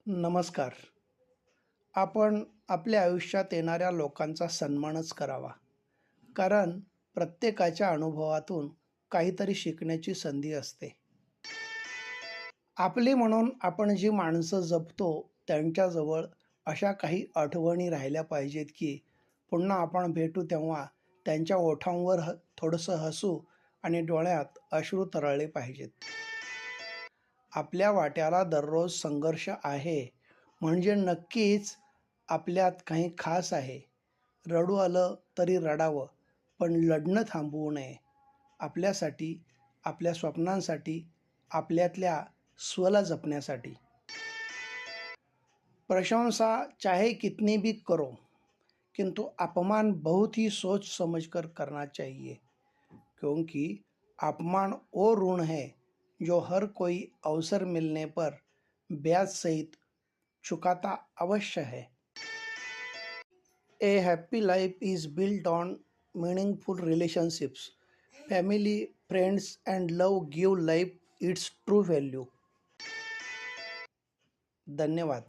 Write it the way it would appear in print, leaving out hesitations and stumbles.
नमस्कार. आपण आपल्या आयुष्यात येणाऱ्या लोकांचा सन्मानच करावा. कारण प्रत्येकाच्या अनुभवातून काहीतरी शिकण्याची संधी असते. आपली म्हणून आपण जी माणसं जपतो त्यांच्याजवळ अशा काही आठवणी राहिल्या पाहिजेत, की पुन्हा आपण भेटू तेव्हा त्यांच्या ओठांवर थोडंसं हसू आणि डोळ्यात अश्रू तरळले पाहिजेत. आपल्या वाट्याला दररोज संघर्ष आहे, म्हणजे नक्कीच आपल्यात काही खास आहे. रडू आलं तरी रडावं, पण लढणं थांबवू नये. आपल्यासाठी, आपल्या स्वप्नांसाठी, आपल्यातल्या स्वला जपण्यासाठी. प्रशंसा चाहे कितनी भी करो, किंतु अपमान बहुत ही सोच समझ कर करना चाहिए. क्योंकि अपमान वो ऋण है जो हर कोई अवसर मिलने पर ब्याज सहित चुकाता अवश्य है. A happy life is built on meaningful relationships. Family, friends, and love give life its true value. धन्यवाद.